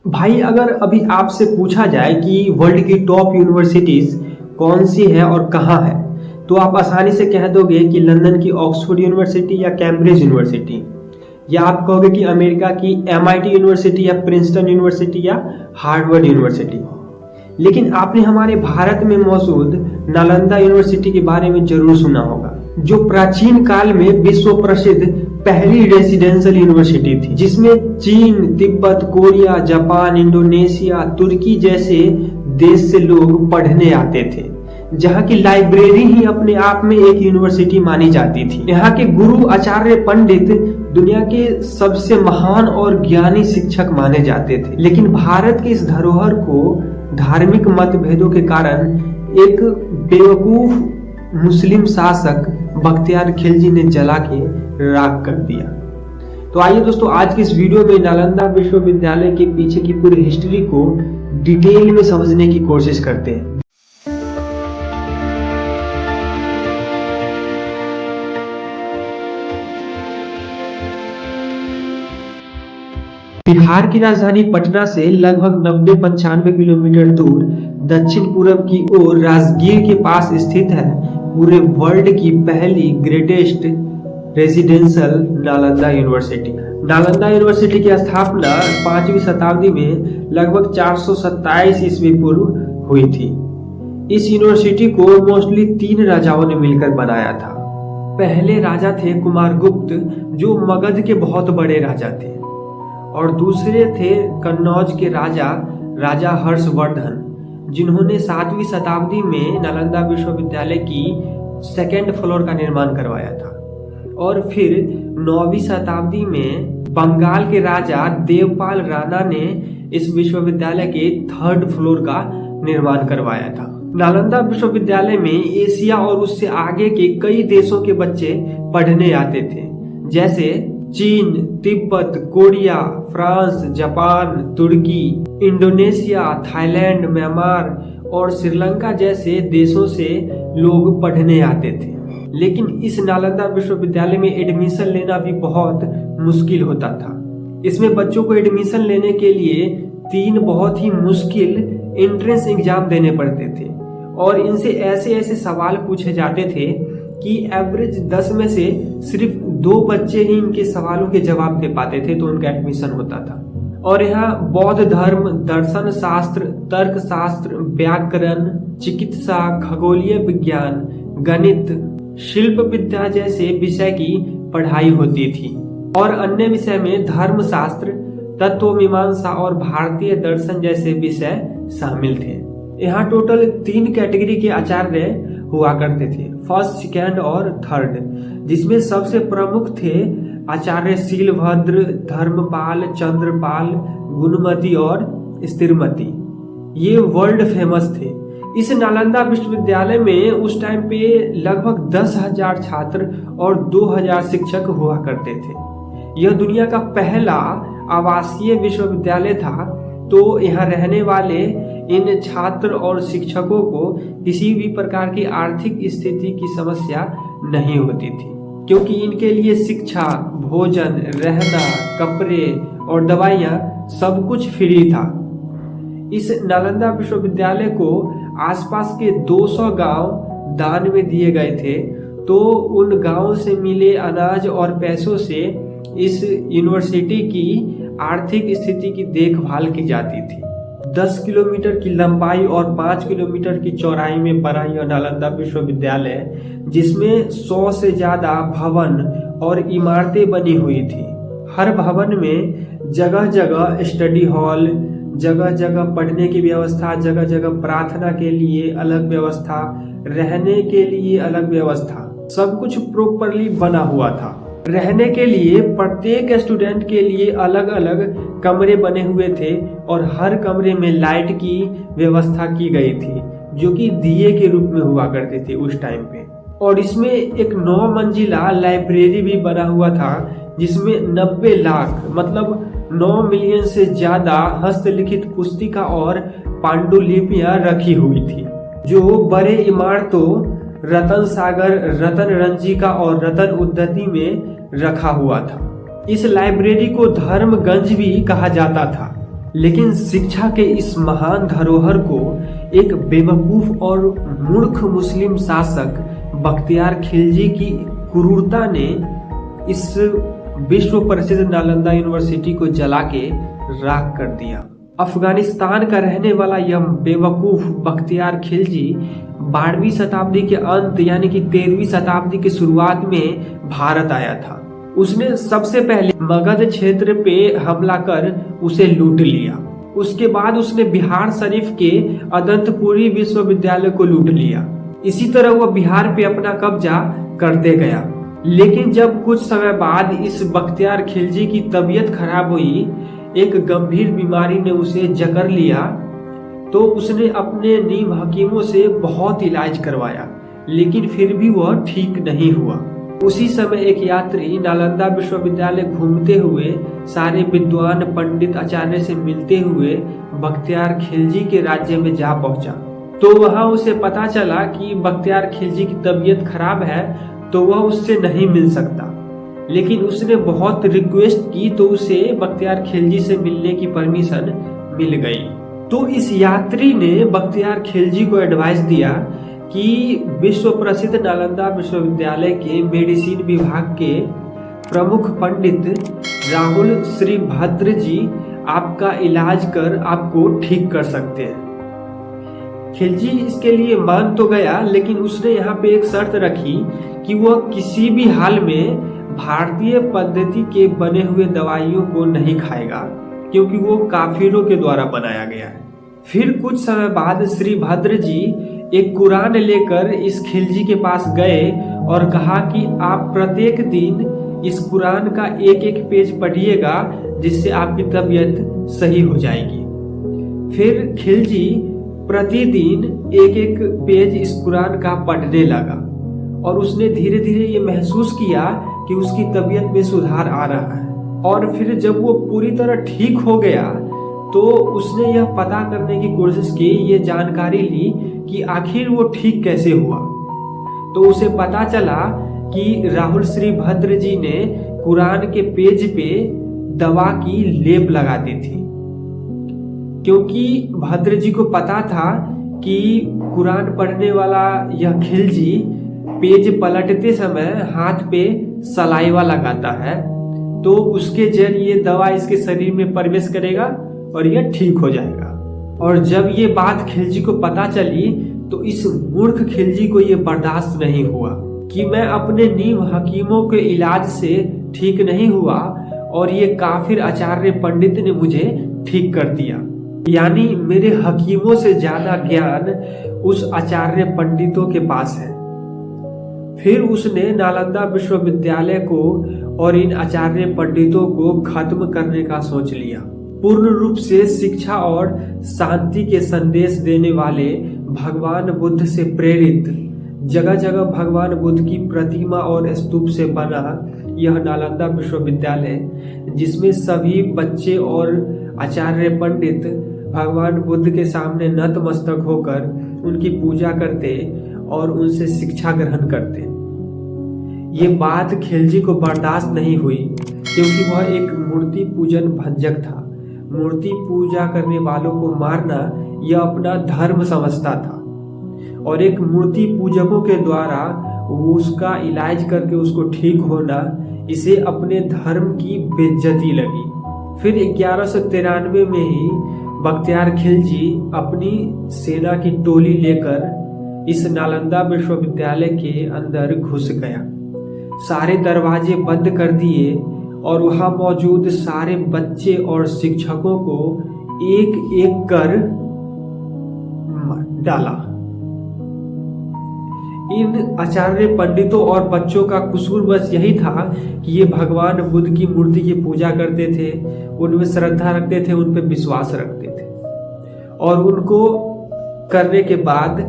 भाई अगर अभी आपसे पूछा जाए कि वर्ल्ड की टॉप यूनिवर्सिटीज कौन सी है और कहाँ है, तो आप आसानी से कह दोगे कि लंदन की ऑक्सफोर्ड यूनिवर्सिटी या कैम्ब्रिज यूनिवर्सिटी, या आप कहोगे कि अमेरिका की MIT यूनिवर्सिटी या प्रिंसटन यूनिवर्सिटी या हार्वर्ड यूनिवर्सिटी। लेकिन आपने हमारे भारत में मौजूद नालंदा यूनिवर्सिटी के बारे में जरूर सुना होगा, जो प्राचीन काल में विश्व प्रसिद्ध पहली रेसिडेंशियल यूनिवर्सिटी थी, जिसमें चीन, तिब्बत, कोरिया, जापान, इंडोनेशिया, तुर्की जैसे देश से लोग पढ़ने आते थे, जहाँ की लाइब्रेरी ही अपने आप में एक यूनिवर्सिटी मानी जाती थी। यहाँ के गुरु आचार्य पंडित दुनिया के सबसे महान और ज्ञानी शिक्षक माने जाते थे। लेकिन भारत की इस धरोहर को धार्मिक मतभेदों के कारण एक बेवकूफ मुस्लिम शासक बख्तियार खिलजी ने जला के राख कर दिया। तो आइए दोस्तों, आज की इस वीडियो में नालंदा विश्वविद्यालय के पीछे की पूरी हिस्ट्री को डिटेल में समझने की कोशिश करते हैं। बिहार की राजधानी पटना से लगभग 90-95 किलोमीटर दूर दक्षिण पूर्व की ओर राजगीर के पास स्थित है पूरे वर्ल्ड की पहली greatest residential Nalanda university. Nalanda university की स्थापना 5वीं शताब्दी में लगभग 427 ईस्वी पूर्व हुई थी। इस यूनिवर्सिटी को मोस्टली 3 राजाओं ने मिलकर बनाया था। पहले राजा थे कुमारगुप्त, जो मगध के बहुत बड़े राजा थे, और दूसरे थे कन्नौज के राजा हर्षवर्धन, जिन्होंने 7वीं शताब्दी में नालंदा विश्वविद्यालय की 2nd फ्लोर का निर्माण करवाया था। और फिर 9वीं शताब्दी में बंगाल के राजा देवपाल राणा ने इस विश्वविद्यालय के 3rd फ्लोर का निर्माण करवाया था। नालंदा विश्वविद्यालय में एशिया और उससे आगे के कई देशों के बच्चे पढ़ने आते थे, जैसे चीन, तिब्बत, कोरिया, फ्रांस, जापान, तुर्की, इंडोनेशिया, थाईलैंड, म्यांमार और श्रीलंका जैसे देशों से लोग पढ़ने आते थे। लेकिन इस नालंदा विश्वविद्यालय में एडमिशन लेना भी बहुत मुश्किल होता था। इसमें बच्चों को एडमिशन लेने के लिए 3 बहुत ही मुश्किल एंट्रेंस एग्जाम देने पड़ते थे, और इनसे ऐसे ऐसे सवाल पूछे जाते थे कि एवरेज 10 में से सिर्फ 2 बच्चे ही इनके सवालों के जवाब दे पाते थे, तो उनका एडमिशन होता था। और यहाँ बौद्ध धर्म, दर्शन शास्त्र, तर्क शास्त्र, व्याकरण, चिकित्सा, खगोलीय विज्ञान, गणित, शिल्प विद्या जैसे विषय की पढ़ाई होती थी। और अन्य विषय में धर्म शास्त्र, तत्व मीमांसा और भारतीय दर्शन जैसे विषय शामिल थे। यहाँ टोटल 3 कैटेगरी के आचार्य हुआ करते थे, 1st, 2nd और 3rd, जिसमें सबसे प्रमुख थे आचार्य शीलभद्र, धर्मपाल, चंद्रपाल, गुणमती और स्थिरमती। ये वर्ल्ड फेमस थे। इस नालंदा विश्वविद्यालय में उस टाइम पे लगभग 10,000 छात्र और 2,000 शिक्षक हुआ करते थे। यह दुनिया का पहला आवासीय विश्वविद्यालय था, तो यहाँ रहने वाले इन छात्र और शिक्षकों को किसी भी प्रकार की आर्थिक स्थिति की समस्या नहीं होती थी, क्योंकि इनके लिए शिक्षा, भोजन, रहना, कपड़े और दवाइयाँ सब कुछ फ्री था। इस नालंदा विश्वविद्यालय को आसपास के 200 गांव दान में दिए गए थे, तो उन गांवों से मिले अनाज और पैसों से इस यूनिवर्सिटी की आर्थिक स्थिति की देखभाल की जाती थी। 10 किलोमीटर की लंबाई और 5 किलोमीटर की चौड़ाई में बना यह नालंदा विश्वविद्यालय, जिसमें 100 से ज्यादा भवन और इमारतें बनी हुई थी। हर भवन में जगह जगह स्टडी हॉल, जगह जगह पढ़ने की व्यवस्था, जगह जगह प्रार्थना के लिए अलग व्यवस्था, रहने के लिए अलग व्यवस्था, सब कुछ प्रॉपरली बना हुआ था। रहने के लिए प्रत्येक स्टूडेंट के लिए अलग अलग कमरे बने हुए थे, और हर कमरे में लाइट की व्यवस्था की गई थी, जो कि दिए के रूप में हुआ करते थे उस टाइम पे। और इसमें एक 9 मंजिला लाइब्रेरी भी बना हुआ था, जिसमें 90 लाख मतलब 9 मिलियन से ज्यादा हस्तलिखित पुस्तिका और पांडुलिपियां रखी हुई थी, जो बड़े इमारतों रतन सागर, रतन रंजिका और रतन उद्धति में रखा हुआ था। इस लाइब्रेरी को धर्मगंज भी कहा जाता था। लेकिन शिक्षा के इस महान धरोहर को एक बेवकूफ और मूर्ख मुस्लिम शासक बख्तियार खिलजी की क्रूरता ने इस विश्व प्रसिद्ध नालंदा यूनिवर्सिटी को जला के राख कर दिया। अफगानिस्तान का रहने वाला यह बेवकूफ बख्तियार खिलजी 12वीं शताब्दी के अंत यानी कि 13वीं शताब्दी की शुरुआत में भारत आया था। उसने सबसे पहले मगध क्षेत्र पे हमला कर उसे लूट लिया। उसके बाद उसने बिहार शरीफ के अदंतपुरी विश्वविद्यालय को लूट लिया। इसी तरह वह बिहार पे अपना कब्जा करते गया। लेकिन जब कुछ समय बाद इस बख्तियार खिलजी की तबीयत खराब हुई, एक गंभीर बीमारी ने उसे जकड़ लिया, तो उसने अपने नीम हकीमों से बहुत इलाज करवाया, लेकिन फिर भी वह ठीक नहीं हुआ। उसी समय एक यात्री नालंदा विश्वविद्यालय घूमते हुए सारे विद्वान पंडित आचार्य से मिलते हुए बख्तियार खिलजी के राज्य में जा पहुंचा। तो वहां उसे पता चला कि बख्तियार खिलजी की तबीयत खराब है, तो वह उससे नहीं मिल सकता। लेकिन उसने बहुत रिक्वेस्ट की तो उसे बख्तियार खिलजी से मिलने की परमिशन मिल गई। तो इस यात्री ने बख्तियार खिलजी को एडवाइस दिया कि विश्व प्रसिद्ध नालंदा विश्वविद्यालय के मेडिसिन विभाग के प्रमुख पंडित राहुल श्रीभद्र जी आपका इलाज कर आपको ठीक कर सकते हैं। खिलजी इसके लिए मान तो गया, लेकिन उसने यहाँ पे एक शर्त रखी कि वह किसी भी हाल में भारतीय पद्धति के बने हुए दवाइयों को नहीं खाएगा, क्योंकि वो काफिरों के द्वारा बनाया गया है। फिर कुछ समय बाद श्रीभद्र जी एक कुरान लेकर इस खिलजी के पास गए और कहा कि आप प्रत्येक दिन इस कुरान का एक एक पेज पढ़िएगा, जिससे आपकी तबीयत सही हो जाएगी। फिर खिलजी प्रतिदिन एक एक पेज इस कुरान का पढ़ने लगा और उसने धीरे धीरे ये महसूस किया कि उसकी तबीयत में सुधार आ रहा है। और फिर जब वो पूरी तरह ठीक हो गया तो उसने यह पता करने की कोशिश की, ये जानकारी ली कि आखिर वो ठीक कैसे हुआ। तो उसे पता चला कि राहुल श्रीभद्र जी ने कुरान के पेज पे दवा की लेप लगा दी थी, क्योंकि भद्र जी को पता था कि कुरान पढ़ने वाला यह खिलजी पेज पलटते समय हाथ पे सलाइवा लगाता है, तो उसके जरिए दवा इसके शरीर में प्रवेश करेगा और यह ठीक हो जाएगा। और जब ये बात खिलजी को पता चली तो इस मूर्ख खिलजी को ये बर्दाश्त नहीं हुआ कि मैं अपने नीम हकीमों के इलाज से ठीक नहीं हुआ और ये काफिर आचार्य पंडित ने मुझे ठीक कर दिया, यानी मेरे हकीमों से ज्यादा ज्ञान उस आचार्य पंडितों के पास है। फिर उसने नालंदा विश्वविद्यालय को और इन आचार्य पंडितों को खत्म करने का सोच लिया। पूर्ण रूप से शिक्षा और शांति के संदेश देने वाले भगवान बुद्ध से प्रेरित जगह जगह भगवान बुद्ध की प्रतिमा और स्तूप से बना यह नालंदा विश्वविद्यालय, जिसमें सभी बच्चे और आचार्य पंडित भगवान बुद्ध के सामने नतमस्तक होकर उनकी पूजा करते और उनसे शिक्षा ग्रहण करते। ये बात खिलजी को बर्दाश्त नहीं हुई, क्योंकि वह एक मूर्ति पूजन भंजक था। मूर्ति पूजा करने वालों को मारना यह अपना धर्म समझता था और एक मूर्ति पूजकों के द्वारा वो उसका इलाज करके उसको ठीक होना इसे अपने धर्म की बेइज्जती लगी। फिर 1193 में ही बख्तियार खिलजी अपनी सेना की टोली लेकर इस नालंदा विश्वविद्यालय के अंदर घुस गया। सारे दरवाजे बंद कर दिए और वहां मौजूद सारे बच्चे और शिक्षकों को एक एक कर डाला। इन आचार्य पंडितों और बच्चों का कसूर बस यही था कि ये भगवान बुद्ध की मूर्ति की पूजा करते थे, उनमें श्रद्धा रखते थे, उन पर विश्वास रखते थे। और उनको करने के बाद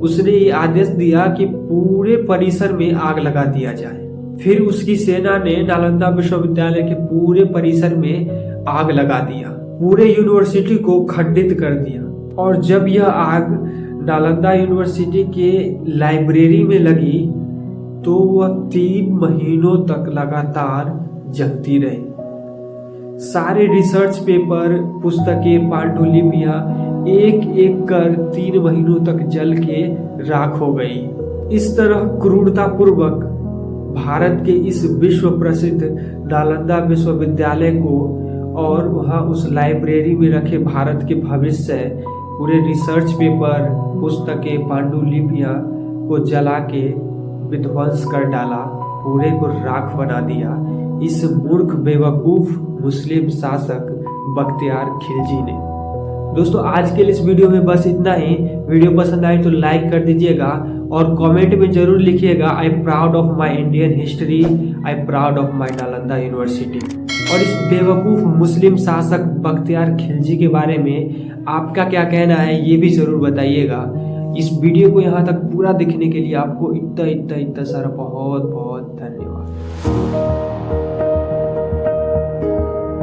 उसने ये आदेश दिया कि पूरे परिसर में आग लगा दिया जाए। फिर उसकी सेना ने नालंदा विश्वविद्यालय के पूरे परिसर में आग लगा दिया, पूरे यूनिवर्सिटी को खंडित कर दिया। और जब यह आग नालंदा यूनिवर्सिटी के लाइब्रेरी में लगी तो वह 3 महीनों तक लगातार जलती रही। सारे रिसर्च पेपर, पुस्तकें, पांडुलिपियां एक एक कर 3 महीनों तक जल के राख हो गई। इस तरह क्रूरतापूर्वक भारत के इस विश्व प्रसिद्ध नालंदा विश्वविद्यालय को और वहाँ उस लाइब्रेरी में रखे भारत के भविष्य, पूरे रिसर्च पेपर, पुस्तकें, पांडुलिपियां को जला के विध्वंस कर डाला, पूरे को राख बना दिया इस मूर्ख बेवकूफ मुस्लिम शासक बख्तियार खिलजी ने। दोस्तों आज के लिए इस वीडियो में बस इतना ही। वीडियो पसंद आए तो लाइक कर दीजिएगा और कमेंट में जरूर लिखिएगा I proud of my Indian history, I proud of my Nalanda university. और इस बेवकूफ मुस्लिम शासक बख्तियार खिलजी के बारे में आपका क्या कहना है ये भी जरूर बताइएगा। इस वीडियो को यहाँ तक पूरा देखने के लिए आपको इतना सारा बहुत बहुत धन्यवाद।